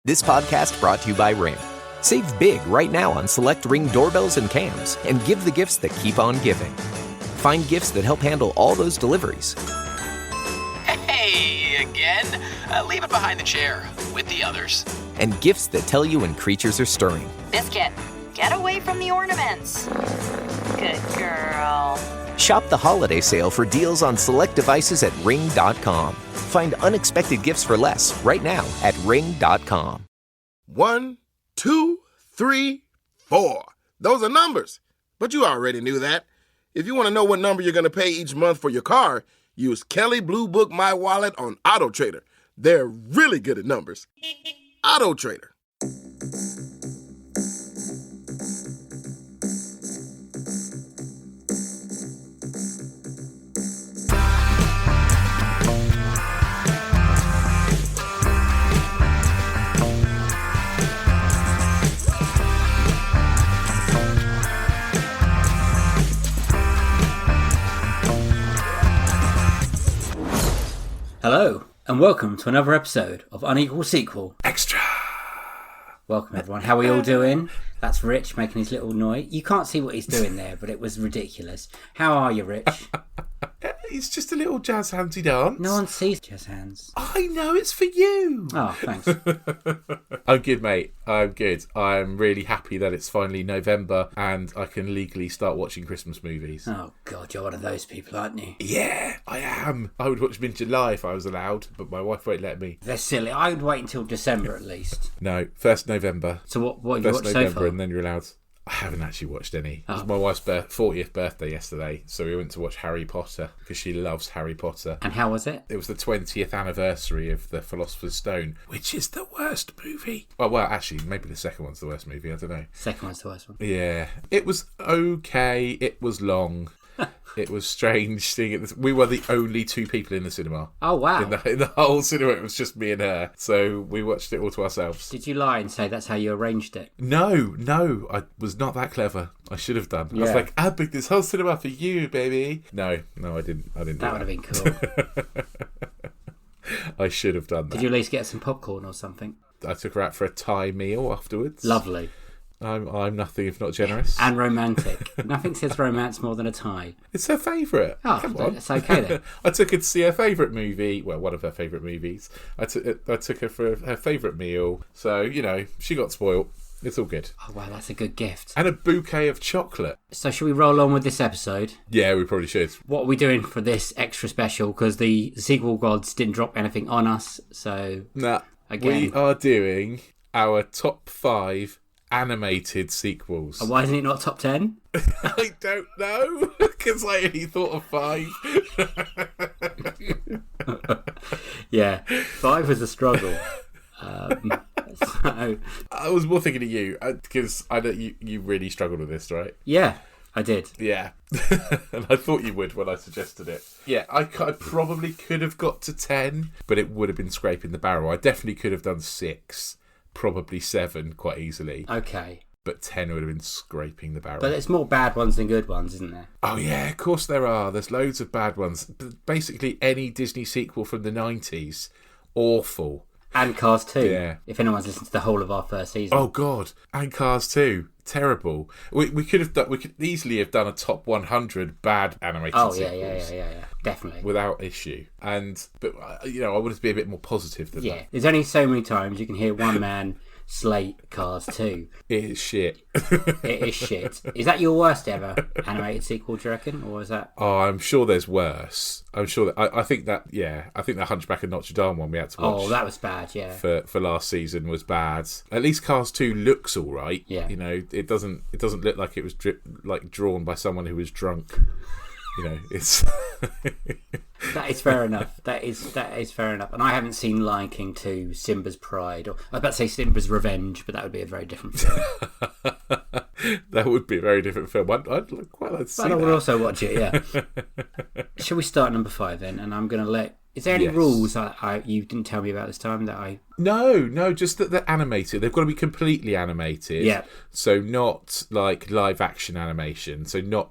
This podcast brought to you by Ring. Save big right now on select Ring doorbells and cams and give the gifts that keep on giving. Find gifts that help handle all those deliveries. Hey, again? Leave it behind the chair with the others. And gifts that tell you when creatures are stirring. Biscuit, get away from the ornaments. Good girl. Shop the holiday sale for deals on select devices at Ring.com. Find unexpected gifts for less right now at Ring.com. 1, 2, 3, 4. Those are numbers. But you already knew that. If you want to know what number you're going to pay each month for your car, use Kelly Blue Book My Wallet on Auto Trader. They're really good at numbers. Auto Trader. Hello, and welcome to another episode of Unequal Sequel. Extra. Welcome everyone. How are we all doing? That's Rich making his little noise. You can't see what he's doing there, but it was ridiculous. How are you, Rich? It's just a little jazz handsy dance. No one sees jazz hands. I know, it's for you. Oh, thanks. I'm good, mate. I'm good. I'm really happy that it's finally November and I can legally start watching Christmas movies. Oh, God, you're one of those people, aren't you? Yeah, I am. I would watch them in July if I was allowed, but my wife won't let me. They're silly. I would wait until December at least. No, 1st November. So what have you 1st watched November so far? and then you're allowed. I haven't actually watched any. It was my wife's 40th birthday yesterday, so we went to watch Harry Potter because she loves Harry Potter. And how was it? It was the 20th anniversary of The Philosopher's Stone, which is the worst movie. Well, actually, maybe the second one's the worst movie, I don't know. Second one's the worst one. Yeah. It was okay. It was long. It was strange seeing it. We were the only two people in the cinema. Oh, wow. In the whole cinema, it was just me and her. So we watched it all to ourselves. Did you lie and say that's how you arranged it? No, I was not that clever. I should have done. Yeah. I was like, I booked this whole cinema for you, baby. No, I didn't. I didn't. That would have been cool. I should have done that. Did you at least get some popcorn or something? I took her out for a Thai meal afterwards. Lovely. I'm nothing if not generous. And romantic. Nothing says romance more than a tie. It's her favourite. Oh, come on. It's okay then. I took her to see her favourite movie. Well, one of her favourite movies. I took her for her favourite meal. So, she got spoiled. It's all good. Oh, wow, that's a good gift. And a bouquet of chocolate. So should we roll on with this episode? Yeah, we probably should. What are we doing for this extra special? Because the sequel gods didn't drop anything on us, so... Nah, again... we are doing our top 5 animated sequels. And why isn't it not top 10? I don't know, because I only thought of 5. Yeah, 5 was a struggle. So... I was more thinking of you, because I know you really struggled with this, right? Yeah, I did. Yeah, and I thought you would when I suggested it. Yeah, I probably could have got to 10, but it would have been scraping the barrel. I definitely could have done 6. Probably 7 quite easily. Okay. But 10 would have been scraping the barrel. But there's more bad ones than good ones, isn't there? Oh yeah, of course there are. There's loads of bad ones. But basically any Disney sequel from the 90s, awful. And Cars 2. Yeah. If anyone's listened to the whole of our first season. Oh God. And Cars 2. Terrible. We could easily have done a top 100 bad animated sequels. Yeah. Definitely. Without issue. But I wanted to be a bit more positive than that. Yeah. There's only so many times you can hear one man slate Cars 2. It is shit. It is shit. Is that your worst ever animated sequel, do you reckon? Or is that... Oh, I'm sure there's worse. I'm sure that... I think that Hunchback of Notre Dame one we had to watch... Oh, that was bad, yeah. For last season was bad. At least Cars 2 looks all right. Yeah. It doesn't look like it was drawn by someone who was drunk. It's... That is fair enough. That is fair enough. And I haven't seen Lion King 2, Simba's Pride, or I was about to say Simba's Revenge, but that would be a very different film. That would be a very different film. I'd quite like to see that. But I would also watch it, yeah. Shall we start number 5 then? And I'm going to let Is there any Yes. rules that you didn't tell me about this time that I... No, just that they're animated. They've got to be completely animated. Yeah. So not like live action animation. So not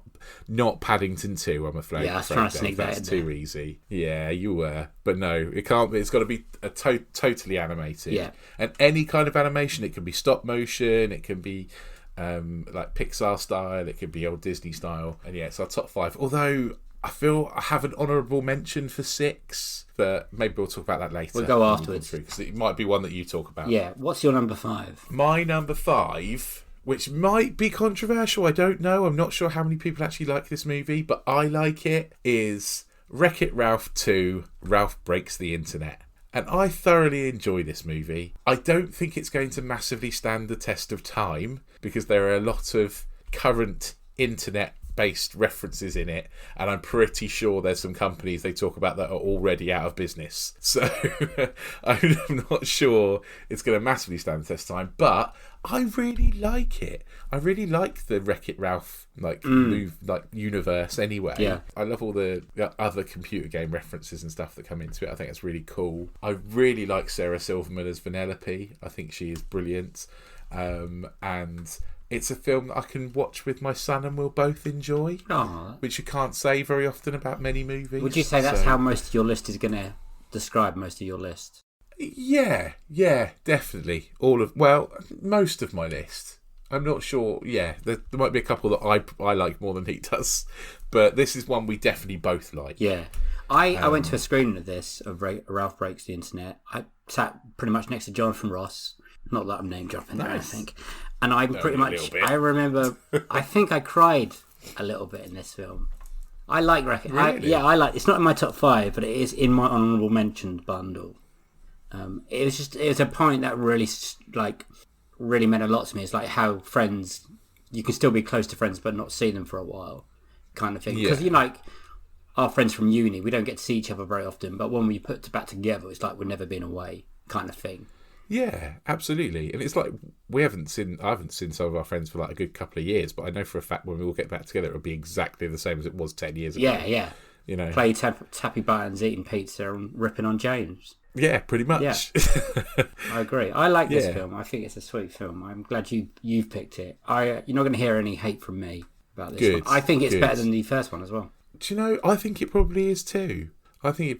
Paddington 2, I'm afraid. Yeah, I was trying to sneak that in That's there. too easy. Yeah, you were. But no, it can't be. It's got to be totally animated. Yeah. And any kind of animation. It can be stop motion. It can be like Pixar style. It could be old Disney style. And yeah, it's our top 5. Although I feel I have an honourable mention for 6, but maybe we'll talk about that later. We'll go afterwards. Because it might be one that you talk about. Yeah, what's your number 5? My number 5, which might be controversial, I don't know. I'm not sure how many people actually like this movie, but I like it, is Wreck-It Ralph 2, Ralph Breaks the Internet. And I thoroughly enjoy this movie. I don't think it's going to massively stand the test of time, because there are a lot of current internet-based references in it, and I'm pretty sure there's some companies they talk about that are already out of business. So I'm not sure it's going to massively stand the test of time, but I really like it. I really like the Wreck-It Ralph universe anyway. Yeah. I love all the other computer game references and stuff that come into it. I think it's really cool. I really like Sarah Silverman as Vanellope. I think she is brilliant. And it's a film that I can watch with my son and we'll both enjoy, which you can't say very often about many movies. Would you say that's how most of your list is going to describe most of your list? Yeah, definitely. Most of my list. I'm not sure. Yeah, there might be a couple that I like more than he does, but this is one we definitely both like. Yeah. I went to a screening of this, of Ralph Breaks the Internet. I sat pretty much next to Jonathan Ross. Not that I'm name dropping there, I think. And I I remember, I think I cried a little bit in this film. I like Wreck-It. Really? It's not in my top 5, but it is in my honourable mentioned bundle. It was a point that really meant a lot to me. It's like how friends, you can still be close to friends but not see them for a while, kind of thing. Because our friends from uni, we don't get to see each other very often, but when we put back together, it's like we've never been away, kind of thing. Yeah, absolutely. And it's like I haven't seen some of our friends for like a good couple of years, but I know for a fact when we all get back together, it'll be exactly the same as it was 10 years ago. Yeah. You know, play tappy buttons, eating pizza, and ripping on James. Yeah, pretty much. Yeah. I agree. I like this film. I think it's a sweet film. I'm glad you've picked it. You're not going to hear any hate from me about this one. I think it's better than the first one as well. Do you know, I think it probably is too. I think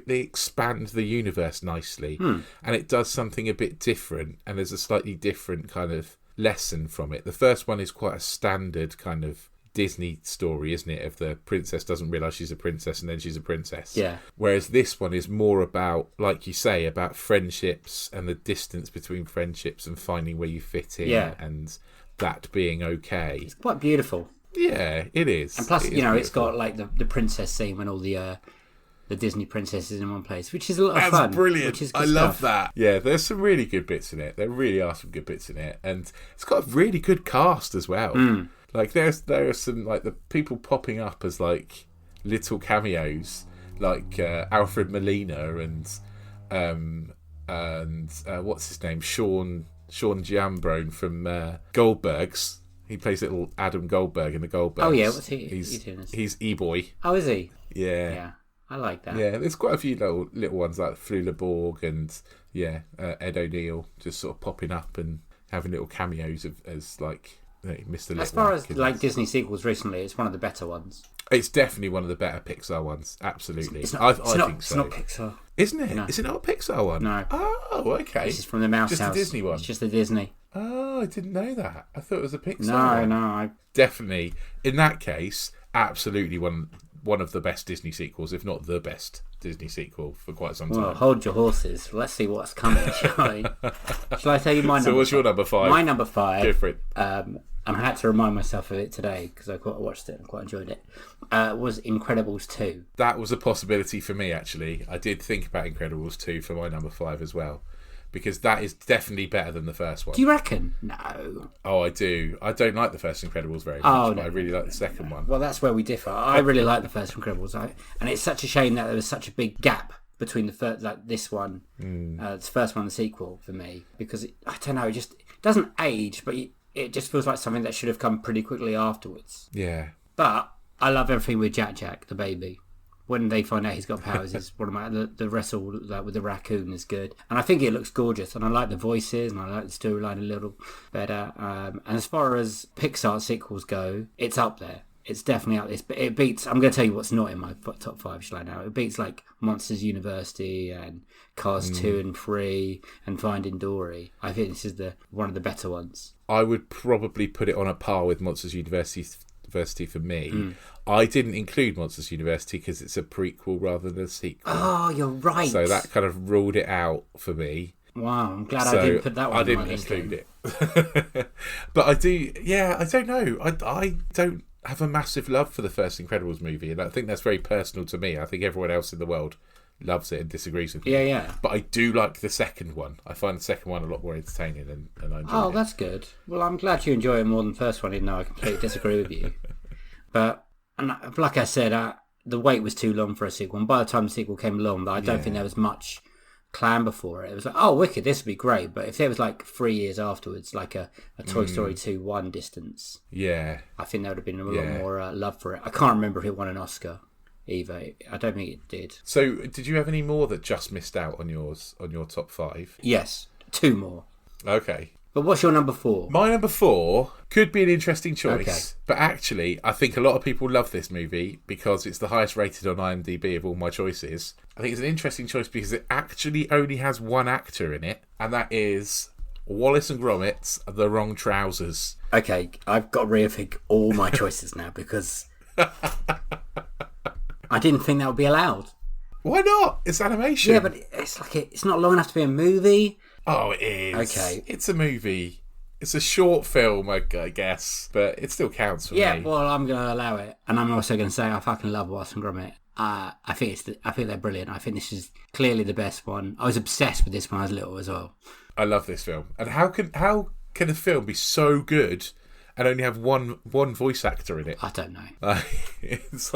they expand the universe nicely, and it does something a bit different, and there's a slightly different kind of lesson from it. The first one is quite a standard kind of Disney story, isn't it? Of the princess doesn't realise she's a princess and then she's a princess. Yeah. Whereas this one is more about, like you say, about friendships and the distance between friendships and finding where you fit in and that being okay. It's quite beautiful. Yeah, it is. And plus, it's got like the princess scene when all the Disney princesses in one place, which is a lot of fun. That's brilliant. Which is good I love stuff. that. Yeah, there's some really good bits in it. There really are some good bits in it, and it's got a really good cast as well. Like there are some like the people popping up as like little cameos, like Alfred Molina and what's his name, Sean Giambrone from Goldbergs. He plays little Adam Goldberg in the Goldbergs. Oh yeah, what's he? He's E-Boy. Oh, is he? Yeah, I like that. Yeah, there's quite a few little ones like Flula Borg and Ed O'Neill just sort of popping up and having little cameos as like Mr. Little. As far as like Disney sequels recently, it's one of the better ones. It's definitely one of the better Pixar ones. Absolutely, I think so. It's not Pixar, isn't it? No. Is it not a Pixar one? No. Oh, okay. This is from the Mouse just House. Just a Disney one. It's just a Disney. Oh, I didn't know that. I thought it was a Pixar. No. Definitely. In that case, absolutely one of the best Disney sequels, if not the best Disney sequel for quite some time. Well, hold your horses. Let's see what's coming, shall I? Shall I tell you my number? So what's your number 5? My number 5. Go for it. And I had to remind myself of it today because I watched it and quite enjoyed it. Was Incredibles 2. That was a possibility for me, actually. I did think about Incredibles 2 for my number 5 as well, because that is definitely better than the first one. Do you reckon? No. Oh, I do. I don't like the first Incredibles very much, but I really like the second one. Well, that's where we differ. I really like the first Incredibles, and it's such a shame that there was such a big gap between the first, like this one, this first one, and the sequel for me, because I don't know, it doesn't age, but it just feels like something that should have come pretty quickly afterwards. Yeah. But I love everything with Jack, the baby. when they find out he's got powers is one of my the wrestle like, with the raccoon is good, and I think it looks gorgeous, and I like the voices, and I like the storyline a little better. And as far as Pixar sequels go, it's up there. It's definitely up there. It beats. I'm going to tell you what's not in my top 5. Shall I now? It beats like Monsters University and Cars 2 and 3 and Finding Dory. I think this is one of the better ones. I would probably put it on a par with Monsters University for me. I didn't include Monsters University because it's a prequel rather than a sequel. Oh, you're right. So that kind of ruled it out for me. Wow, I'm glad I didn't put that one I on didn't my list include it. But I do, I don't know. I don't have a massive love for the first Incredibles movie, and I think that's very personal to me. I think everyone else in the world loves it and disagrees with me. Yeah. But I do like the second one. I find the second one a lot more entertaining, and I enjoy it. Oh, that's good. Well, I'm glad you enjoy it more than the first one, even though I completely disagree with you. But, and like I said, the wait was too long for a sequel, and by the time the sequel came along, I don't think there was much clam before it. It was like, oh, wicked, this would be great. But if there was like 3 years afterwards, like a Toy Story 2 1 distance, I think there would have been a lot more love for it. I can't remember if it won an Oscar either. I don't think it did. So, did you have any more that just missed out on your top 5? Yes, 2 more. Okay. But what's your number 4? My number 4 could be an interesting choice, Okay. but actually, I think a lot of people love this movie because it's the highest rated on IMDb of all my choices. I think it's an interesting choice because it actually only has one actor in it, and that is Wallace and Gromit's The Wrong Trousers. Okay, I've got to rethink all my choices now because I didn't think that would be allowed. Why not? It's animation. Yeah, but it's like it's not long enough to be a movie. Oh, it is. Okay. It's a movie. It's a short film, I guess, but it still counts for me. Yeah, well, I'm going to allow it, and I'm also going to say I fucking love Wallace and Gromit. I think they're brilliant. I think this is clearly the best one. I was obsessed with this when I was little as well. I love this film. And how can a film be so good and only have one voice actor in it? I don't know. It's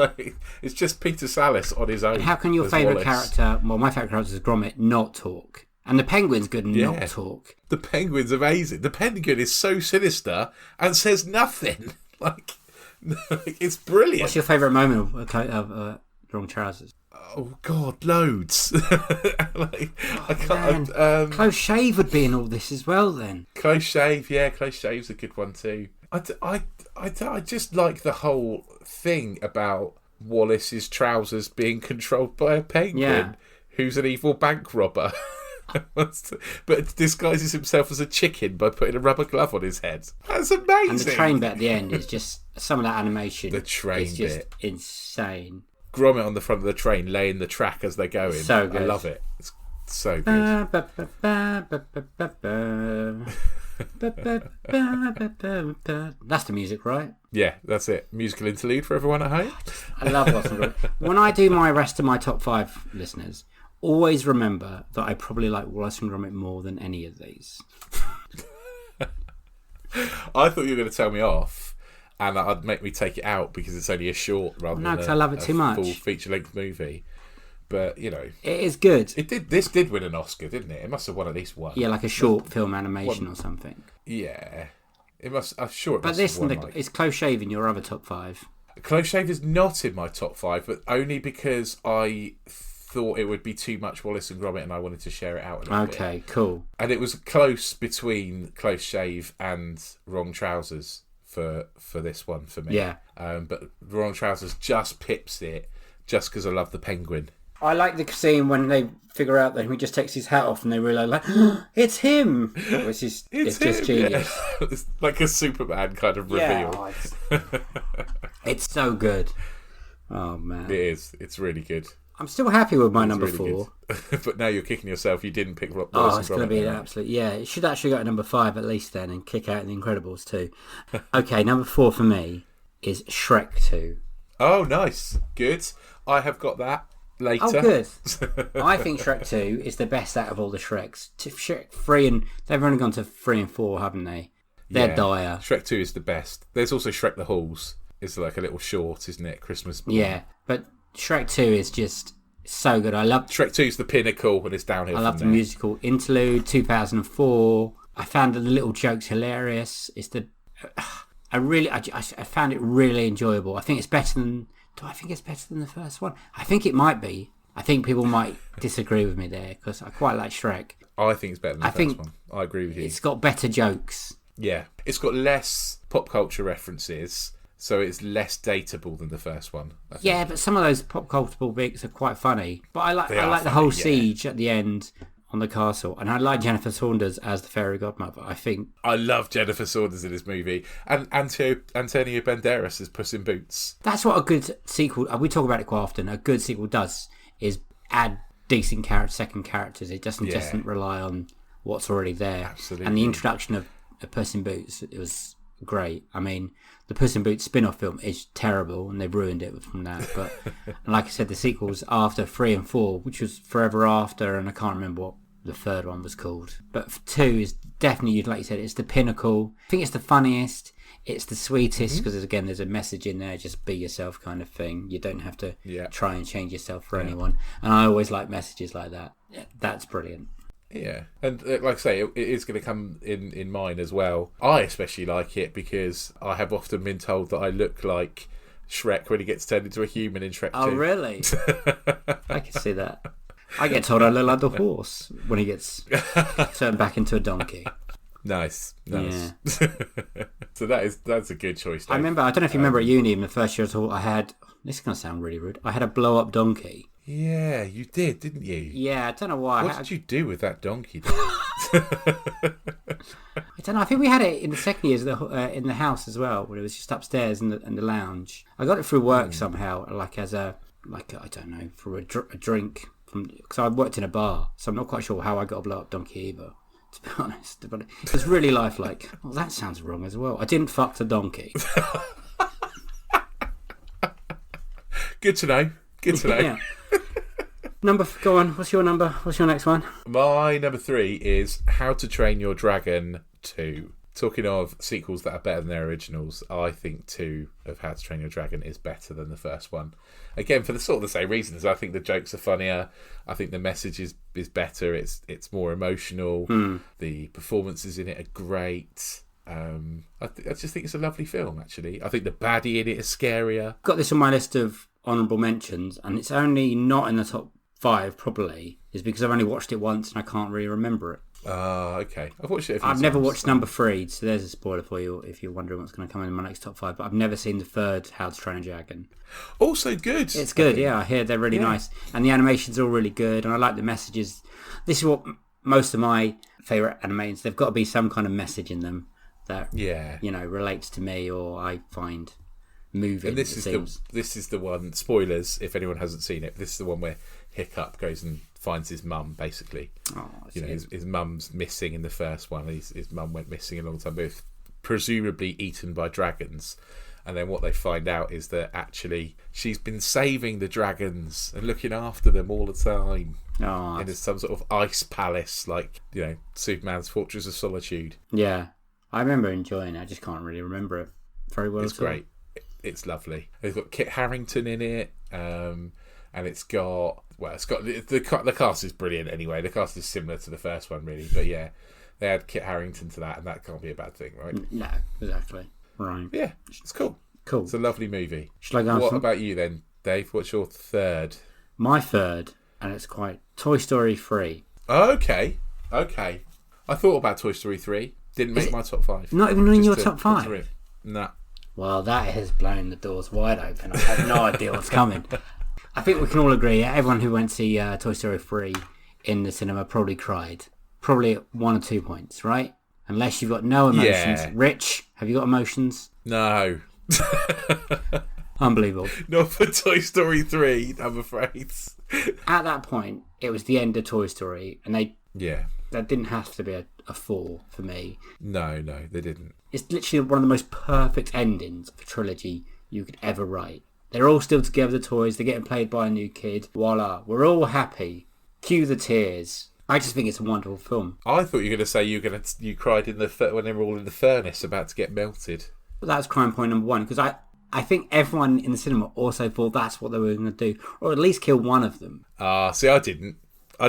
just Peter Sallis on his own. And how can your favourite character? Well, my favourite character is Gromit. Not talk. And the penguin's good and not talk. The penguin's amazing. The penguin is so sinister and says nothing. It's brilliant. What's your favourite moment of Wrong Trousers? Oh God, loads. I can't. Close Shave would be in all this as well. Then Close Shave, Close Shave's a good one too. I just like the whole thing about Wallace's trousers being controlled by a penguin who's an evil bank robber. But disguises himself as a chicken by putting a rubber glove on his head. That's amazing. And the train bit at the end is just some of that animation. The train is just bit, insane. Gromit on the front of the train, laying the track as they're going. So good. I love it. It's so good. That's the music, right? Yeah, that's it. Musical interlude for everyone at home. I love Wallace and Gromit. When I do my rest of my top 5 listeners, always remember that I probably like Wallace and Gromit more than any of these. I thought you were going to tell me off, and that'd make me take it out because it's only a short rather than because I love it too much. Full feature-length movie. But it is good. This did win an Oscar, didn't it? It must have won at least one. Yeah, like a short film animation or something. Yeah, it must. I'm sure it but must this have won. is Close Shave in your other top 5. Close Shave is not in my top 5, but only because I thought it would be too much Wallace and Gromit and I wanted to share it out a little bit. Okay, cool. And it was close between Close Shave and Wrong Trousers for this one for me. Yeah. But Wrong Trousers just pips it just because I love the penguin. I like the scene when they figure out that he just takes his hat off and they realise, it's him! Which is it's just genius. Yeah. It's like a Superman kind of reveal. Yeah, it's so good. Oh, man. It is. It's really good. I'm still happy with my number really 4. But now you're kicking yourself. You didn't pick Wallace Oh, and it's going to Gromit be an then, right? absolute... Yeah, it should actually go to number 5 at least then and kick out The Incredibles 2. Okay, number 4 for me is Shrek 2. Oh, nice. Good. I have got that later. Oh, good. I think Shrek 2 is the best out of all the Shreks. Shrek 3 and... They've only gone to 3 and 4, haven't they? They're dire. Shrek 2 is the best. There's also Shrek the Halls. It's like a little short, isn't it? Christmas. Yeah, but Shrek 2 is just so good. I love Shrek 2 is the pinnacle and it's downhill. I love the there. musical interlude, 2004. I found the little jokes hilarious. It's the I found it really enjoyable. I think it's better than Do I think it's better than the first one? I think it might be. I think people might disagree with me there because I quite like Shrek. I think it's better than the first one. I agree with you. It's got better jokes. Yeah. It's got less pop culture references, so it's less dateable than the first one. Yeah, but some of those pop cultural bits are quite funny. But I like the funny, whole siege at the end on the castle, and I like Jennifer Saunders as the fairy godmother. I love Jennifer Saunders in this movie, and Antonio Banderas as Puss in Boots. That's what a good sequel. We talk about it quite often. A good sequel does is add decent second characters. It doesn't rely on what's already there. Absolutely. And the introduction of Puss in Boots, it was great. I mean, the Puss in Boots spin-off film is terrible, and they've ruined it from that. But and like I said, the sequels after 3 and 4, which was Forever After, and I can't remember what the third one was called. But 2 is definitely, like you said, it's the pinnacle. I think it's the funniest. It's the sweetest because, again, there's a message in there, just be yourself kind of thing. You don't have to try and change yourself for anyone. And I always like messages like that. Yeah, that's brilliant. Yeah, and like I say, it is going to come in mine as well. I especially like it because I have often been told that I look like Shrek when he gets turned into a human in Shrek 2. Oh, really? I can see that. I get told I look like the horse when he gets turned back into a donkey. Nice. Yeah. So that's a good choice, Dave. I don't know if you remember at uni in the first year at all, this is going to sound really rude, I had a blow-up donkey. Yeah, you did, didn't you? Yeah, I don't know why. What did you do with that donkey? I don't know. I think we had it in the second years in the house as well, where it was just upstairs in the lounge. I got it through work somehow, like I don't know, for a drink. Because I worked in a bar, so I'm not quite sure how I got a blow-up donkey either, to be honest. But it was really lifelike. Well, that sounds wrong as well. I didn't fuck the donkey. Good to know. Yeah. Go on. What's your number? What's your next one? My number 3 is How to Train Your Dragon 2. Talking of sequels that are better than their originals, I think 2 of How to Train Your Dragon is better than the first one. Again, for the sort of the same reasons. I think the jokes are funnier. I think the message is better. It's more emotional. The performances in it are great. I just think it's a lovely film, actually. I think the baddie in it is scarier. Got this on my list of honourable mentions, and it's only not in the top 5 probably, is because I've only watched it once and I can't really remember it. Okay. I've watched it a few I've never times. watched number 3, so there's a spoiler for you if you're wondering what's going to come in my next top 5, but I've never seen the third How to Train a Dragon. Also good. It's good, I hear they're really nice. And the animation's all really good, and I like the messages. This is what most of my favourite animations, they've got to be some kind of message in them that relates to me or I find moving. And this is the one, spoilers if anyone hasn't seen it, this is the one where Hiccup goes and finds his mum, basically. His mum's missing in the first one. His mum went missing a long time ago, presumably eaten by dragons. And then what they find out is that actually she's been saving the dragons and looking after them all the time. In some sort of ice palace, like, Superman's Fortress of Solitude. Yeah, I remember enjoying it. I just can't really remember it very well. It's great. It's lovely. It's got Kit Harington in it, and it's got the cast is brilliant anyway. The cast is similar to the first one, really, but yeah, they had Kit Harington to that, and that can't be a bad thing, right? No, exactly. Right. Yeah, it's cool. It's a lovely movie. Shall I go? What about you then, Dave? What's your third? My third, and it's quite Toy Story 3. Okay. I thought about Toy Story 3. Didn't make my top 5. Not even in your top 5? Nah. Well, that has blown the doors wide open. I have no idea what's coming. I think we can all agree, everyone who went to see Toy Story 3 in the cinema probably cried. Probably at 1 or 2 points, right? Unless you've got no emotions. Yeah. Rich, have you got emotions? No. Unbelievable. Not for Toy Story 3, I'm afraid. At that point, it was the end of Toy Story, and that didn't have to be a 4 for me. No, they didn't. It's literally one of the most perfect endings of a trilogy you could ever write. They're all still together, the toys, they're getting played by a new kid. Voila, we're all happy. Cue the tears. I just think it's a wonderful film. I thought you were going to say you cried when they were all in the furnace about to get melted. But that's crime point number 1, because I think everyone in the cinema also thought that's what they were going to do, or at least kill one of them. See, I didn't. I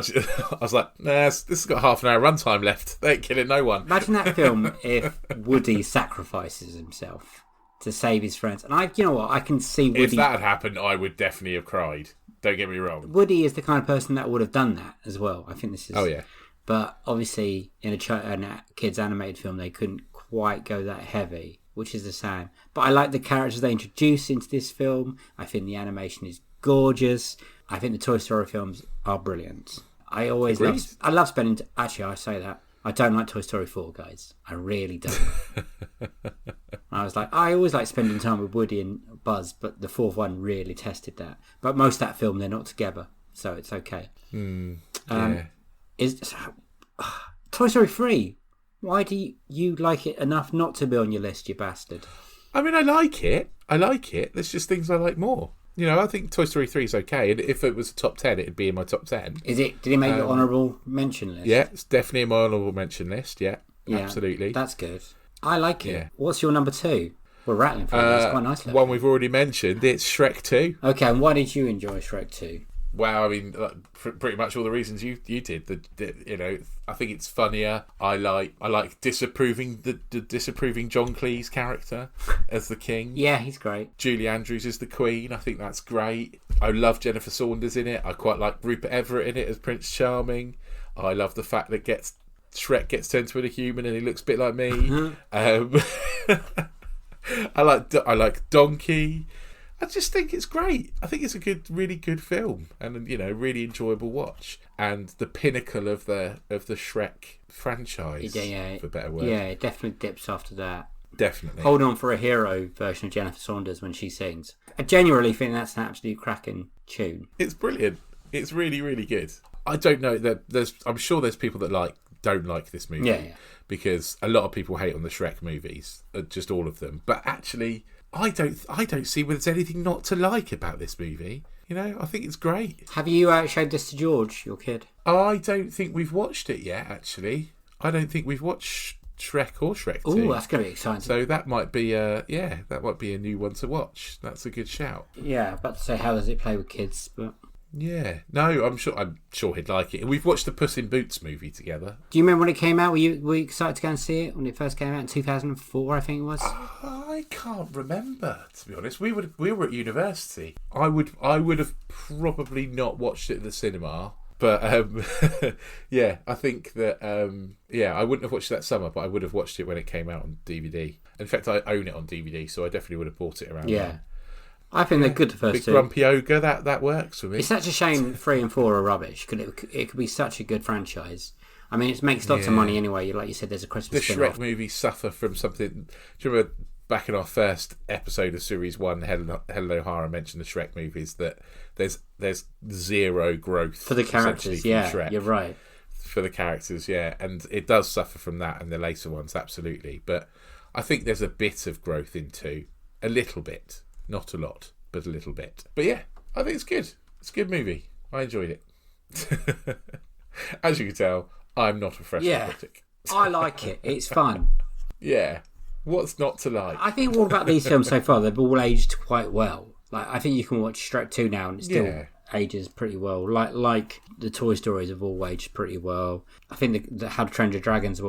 was like, nah, this has got half an hour runtime left. They ain't killing no one. Imagine that film if Woody sacrifices himself to save his friends. And you know what, I can see Woody. If that had happened, I would definitely have cried. Don't get me wrong. Woody is the kind of person that would have done that as well. I think this is. Oh yeah. But obviously, in a kids animated film, they couldn't quite go that heavy, which is a shame. But I like the characters they introduced into this film. I think the animation is gorgeous. I think the Toy Story films are brilliant. I love spending. Actually, I say that. I don't like Toy Story 4, guys. I really don't. I always like spending time with Woody and Buzz, but the fourth one really tested that. But most of that film, they're not together, so it's okay. Yeah. Toy Story 3? Why do you like it enough not to be on your list, you bastard? I mean, I like it. There's just things I like more. You know, I think Toy Story 3 is okay. And if it was a top 10, it'd be in my top 10. Is it? Did it make your honourable mention list? Yeah, it's definitely in my honourable mention list. Yeah, absolutely. That's good. I like it. Yeah. What's your number 2? We're rattling through it. It's quite nice. One we've already mentioned. It's Shrek 2. Okay, and why did you enjoy Shrek 2? Well, I mean, pretty much all the reasons you did. I think it's funnier. I like disapproving the disapproving John Cleese character as the king. Yeah, he's great. Julie Andrews is the queen. I think that's great. I love Jennifer Saunders in it. I quite like Rupert Everett in it as Prince Charming. I love the fact that Shrek gets turned into a human and he looks a bit like me. I like Donkey. I just think it's great. I think it's a really good film, and really enjoyable watch, and the pinnacle of the Shrek franchise. For a better word. Yeah, it definitely dips after that. Definitely. Hold On for a Hero version of Jennifer Saunders when she sings. I genuinely think that's an absolute cracking tune. It's brilliant. It's really, really good. I don't know that I'm sure there's people that don't like this movie. Yeah. Because a lot of people hate on the Shrek movies, just all of them. But actually, I don't see whether there's anything not to like about this movie. I think it's great. Have you showed this to George, your kid? I don't think we've watched it yet, actually. I don't think we've watched Shrek or Shrek 2. Oh, that's going to be exciting. So that might be a new one to watch. That's a good shout. Yeah, about to say, how does it play with kids? But yeah, no, I'm sure he'd like it. We've watched the Puss in Boots movie together. Do you remember when it came out? Were you excited to go and see it when it first came out in 2004? I think it was. I can't remember, to be honest. We were at university. I would have probably not watched it at the cinema. But yeah, I think that I wouldn't have watched it that summer, but I would have watched it when it came out on DVD. In fact, I own it on DVD, so I definitely would have bought it around. Yeah. then. I think they're good, the first Big two. Grumpy Ogre, that works for me. It's such a shame 3 and 4 are rubbish. It could be such a good franchise. I mean, it makes lots of money anyway. Like you said, there's a Christmas The spin-off. Shrek movies suffer from something. Do you remember back in our first episode of Series 1, Helen O'Hara mentioned the Shrek movies, that there's zero growth For the characters, from yeah, Shrek. you're right. For the characters, yeah. And it does suffer from that in the later ones, absolutely. But I think there's a bit of growth in 2. A little bit. Not a lot, but a little bit. But yeah, I think it's good. It's a good movie. I enjoyed it. As you can tell, I'm not a fresh critic. I like it. It's fun. Yeah. What's not to like? I think all about these films so far, they've all aged quite well. Like, I think you can watch Shrek 2 now and it still ages pretty well. Like the Toy Stories have all aged pretty well. I think the How to Train Your Dragons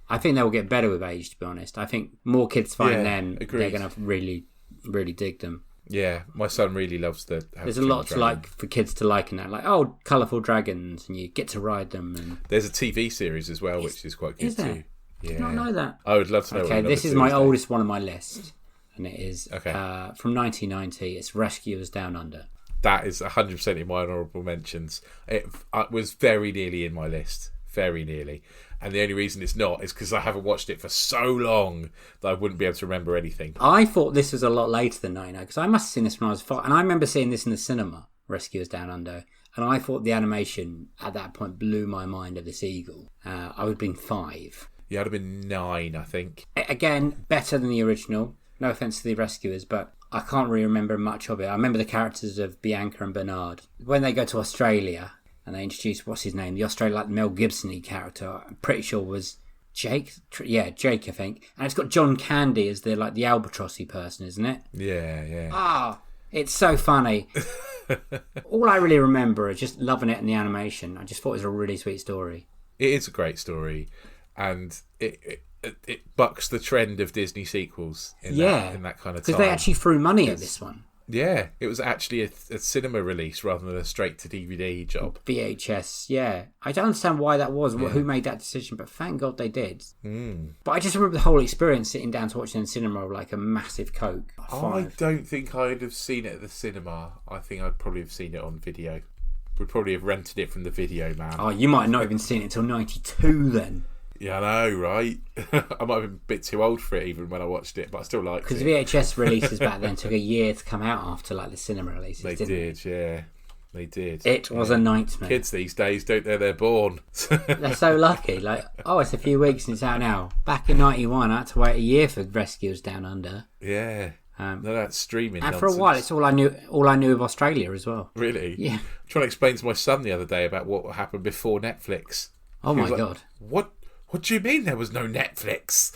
I think they will get better with age, to be honest. I think more kids find them, agreed. They're going to really, really dig them. Yeah, my son really loves the. There's a lot to like for kids to like in that, like colourful dragons, and you get to ride them. And there's a TV series as well, which is quite good too. Yeah, did not know that. I would love to know. Okay, this is my oldest one on my list, and it is from 1990. It's Rescuers Down Under. That is 100% in my honourable mentions. It was very nearly in my list, very nearly. And the only reason it's not is because I haven't watched it for so long that I wouldn't be able to remember anything. I thought this was a lot later than 99, because I must have seen this when I was 5. And I remember seeing this in the cinema, Rescuers Down Under. And I thought the animation at that point blew my mind of this eagle. I would have been 5. Yeah, I'd have been 9, I think. Again, better than the original. No offence to the Rescuers, but I can't really remember much of it. I remember the characters of Bianca and Bernard. When they go to Australia... and they introduced, what's his name? The Australian, Mel Gibson-y character. I'm pretty sure was Jake. Yeah, Jake, I think. And it's got John Candy as the albatrossy person, isn't it? Yeah. It's so funny. All I really remember is just loving it in the animation. I just thought it was a really sweet story. It is a great story, and it bucks the trend of Disney sequels in that kind of time. Because they actually threw money at this one. Yeah, it was actually a cinema release rather than a straight-to-DVD job. VHS, yeah. I don't understand why that was, who made that decision, but thank God they did. But I just remember the whole experience sitting down to watch it in the cinema with like a massive Coke. I don't think I'd have seen it at the cinema. I think I'd probably have seen it on video. We'd probably have rented it from the video man. Oh, you might not even seen it until 92 then. Yeah, I know, right? I might have been a bit too old for it even when I watched it, but I still liked it. Because VHS releases back then took a year to come out after like the cinema releases, They did, yeah. They did. It was a nightmare. Kids these days don't know they're born. They're so lucky. Like, it's a few weeks and it's out now. Back in 91, I had to wait a year for Rescuers Down Under. Yeah. No, that's streaming and nonsense. for a while, it's all I knew of Australia as well. Really? Yeah. I'm trying to explain to my son the other day about what happened before Netflix. Oh my God. What do you mean there was no Netflix?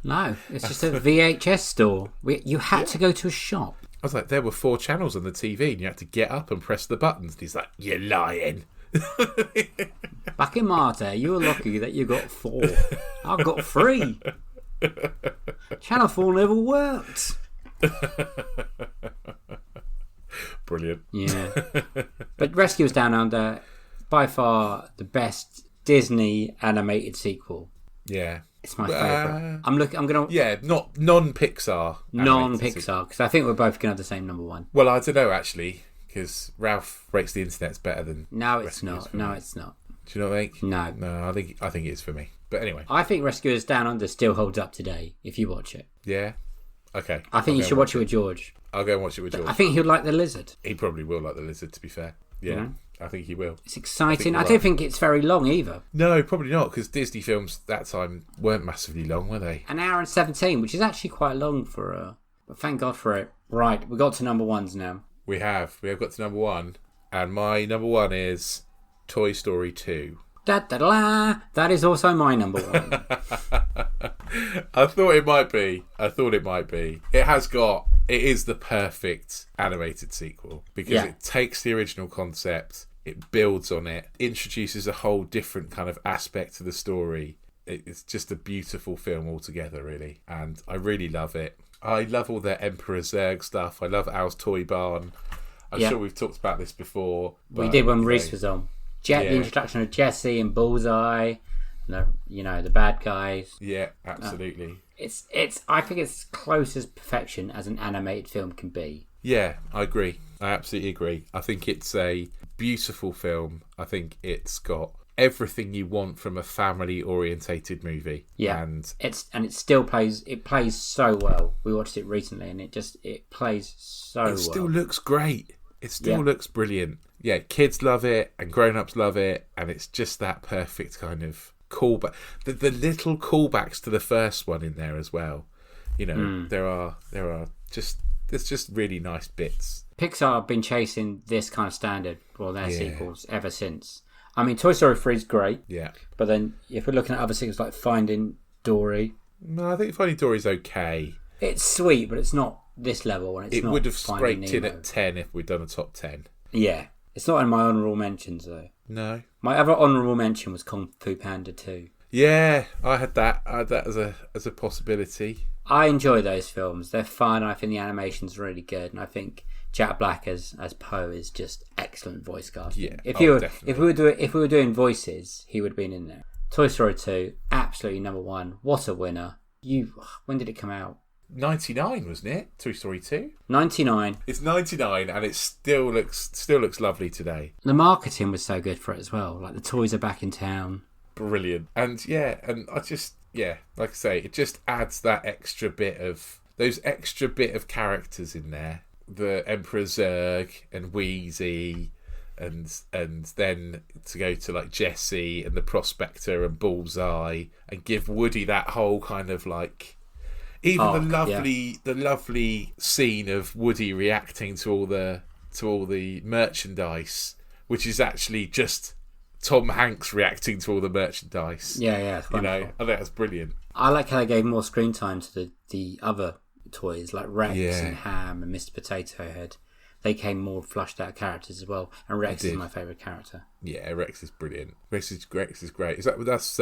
No, it's just a VHS store. You had to go to a shop. I was like, there were 4 channels on the TV and you had to get up and press the buttons. And he's like, you're lying. Back in my day, you were lucky that you got 4. I got 3. Channel 4 never worked. Brilliant. Yeah. But Rescuers Down Under, by far the best Disney animated sequel. Yeah. It's my favourite. I'm gonna. Yeah, not non-Pixar. Non-Pixar, because I think we're both gonna have the same number one. Well, I don't know actually, because Ralph Breaks the Internet's better than. No, it's not. No, it's not. Do you not think? No. No, I think it is for me. But anyway. I think Rescuers Down Under still holds up today if you watch it. Yeah. Okay. I think you should watch it with George. I'll go and watch it with George. I think he'll like the lizard. He probably will like the lizard, to be fair. Yeah. Mm-hmm. I think he will. It's exciting. I don't think it's very long either. No, probably not, because Disney films that time weren't massively long, were they? An hour and 17, which is actually quite long for but thank God for it. Right, we got to number ones now. We have got to number 1, and my number 1 is Toy Story 2. Da-da-da-la. That is also my number 1. I thought it might be. It is the perfect animated sequel, because it takes the original concept, it builds on it, introduces a whole different kind of aspect to the story. It's just a beautiful film altogether, really, and I really love it. I love all the Emperor Zurg stuff. I love Al's Toy Barn. I'm sure we've talked about this before. We did when Reese was on. The introduction of Jesse and Bullseye, the bad guys. Yeah, absolutely. I think it's as close as perfection as an animated film can be. Yeah, I agree. I absolutely agree. I think it's a beautiful film. I think it's got everything you want from a family orientated movie. Yeah, and it still plays. It plays so well. We watched it recently, and it plays so well. It still looks great. It still looks brilliant. Yeah, kids love it and grown-ups love it, and it's just that perfect kind of callback. The little callbacks to the first one in there as well. There are there's just really nice bits. Pixar have been chasing this kind of standard for their sequels ever since. I mean, Toy Story 3 is great. Yeah. But then if we're looking at other sequels like Finding Dory. No, I think Finding Dory's okay. It's sweet, but it's not this level. And it would have scraped in at 10 if we'd done a top 10. Yeah. It's not in my honourable mentions, though. No. My other honourable mention was Kung Fu Panda 2. Yeah, I had that as a possibility. I enjoy those films. They're fun. I think the animation's really good. And I think Jack Black as Poe is just excellent voice casting. Yeah, if we were doing voices, he would have been in there. Toy Story 2, absolutely number 1. What a winner. When did it come out? 99, wasn't it? Toy Story 2? 99. It's 99 and it still looks lovely today. The marketing was so good for it as well. Like the toys are back in town. Brilliant. And I just, like I say, it just adds that extra bit of characters in there. The Emperor Zurg and Wheezy and then to go to like Jessie and the Prospector and Bullseye and give Woody that whole kind of like the lovely scene of Woody reacting to all the merchandise, which is actually just Tom Hanks reacting to all the merchandise. Yeah, it's wonderful. I think that's brilliant. I like how they gave more screen time to the other toys like Rex and Ham and Mr. Potato Head. they came more flushed out characters as well. And Rex is my favourite character. Yeah, Rex is brilliant. Rex is great. That's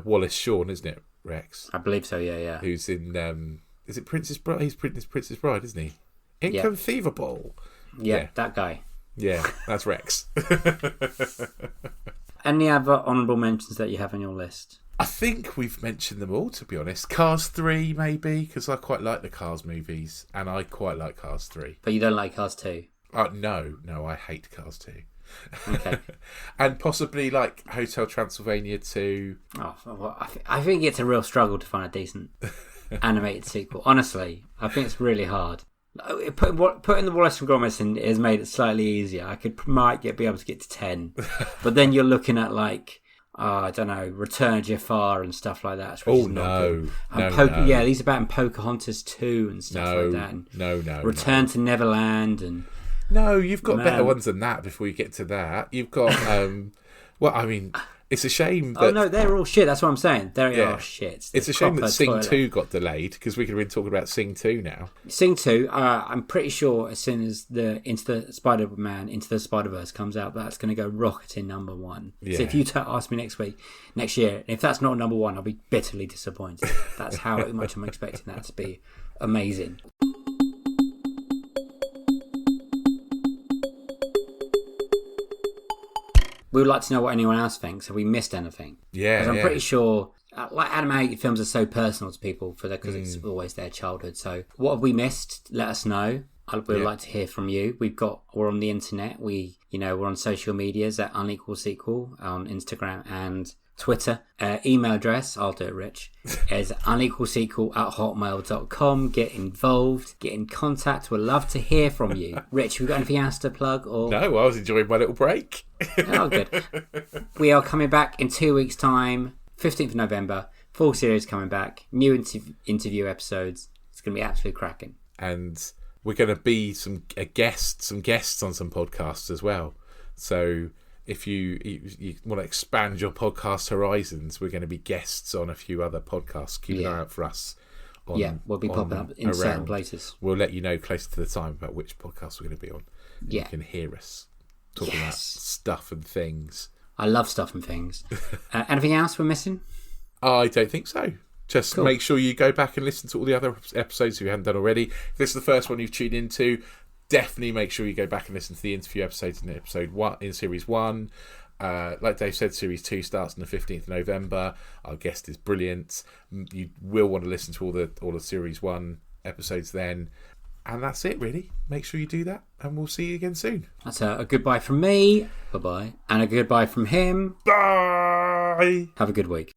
Wallace Shawn, isn't it? Rex. I believe so. Yeah. Who's in? Is it Princess Bride? He's Princess Bride, isn't he? Inconceivable. Yeah, that guy. Yeah, that's Rex. Any other honourable mentions that you have on your list? I think we've mentioned them all, to be honest. Cars 3, maybe, because I quite like the Cars movies, and I quite like Cars 3. But you don't like Cars 2? No, I hate Cars 2. Okay. And possibly like Hotel Transylvania 2. Oh, well, I think it's a real struggle to find a decent animated sequel. Honestly, I think it's really hard. Putting the Wallace and Gromit in has made it slightly easier. I might be able to get to 10, but then you're looking at like I don't know, Return of Jafar and stuff like that. No. Yeah, these are about in Pocahontas 2 and stuff like that. And no. Return to Neverland and no, you've got better ones than that. Before you get to that, you've got well, I mean. It's a shame that... Oh, no, they're all shit. That's what I'm saying. They are shit. It's a shame that Sing 2 got delayed, because we could have been talking about Sing 2 now. Sing 2, I'm pretty sure as soon as the Into the Spider-Verse comes out, that's going to go rocketing number 1. Yeah. So if you ask me next year, if that's not number 1, I'll be bitterly disappointed. That's how much I'm expecting that to be amazing. We would like to know what anyone else thinks. Have we missed anything? Yeah, because I'm pretty sure, like animated films are so personal to people because it's always their childhood. So, what have we missed? Let us know. We'd like to hear from you. We're on the internet. We're on social medias at Unequal Sequel on Instagram and Twitter. Email address, I'll do it, Rich, is unequalsequel@hotmail.com. Get involved, get in contact. We'd love to hear from you. Rich, we got anything else to plug? Or no, I was enjoying my little break. Oh, good. We are coming back in 2 weeks' time, 15th of November. Full series coming back. New interview episodes. It's going to be absolutely cracking. And we're going to be some guests on some podcasts as well. So if you want to expand your podcast horizons, we're going to be guests on a few other podcasts. Keep an eye out for us. We'll be popping up in certain places. We'll let you know closer to the time about which podcast we're going to be on. You can hear us talking about stuff and things. I love stuff and things. Anything else we're missing? I don't think so. Just make sure you go back and listen to all the other episodes if you haven't done already. If this is the first one you've tuned into, definitely make sure you go back and listen to the interview episodes in series 1. Like Dave said, series 2 starts on the 15th of November. Our guest is brilliant. You will want to listen to all the series 1 episodes then. And that's it, really. Make sure you do that, and we'll see you again soon. That's a goodbye from me. Bye-bye. And a goodbye from him. Bye! Have a good week.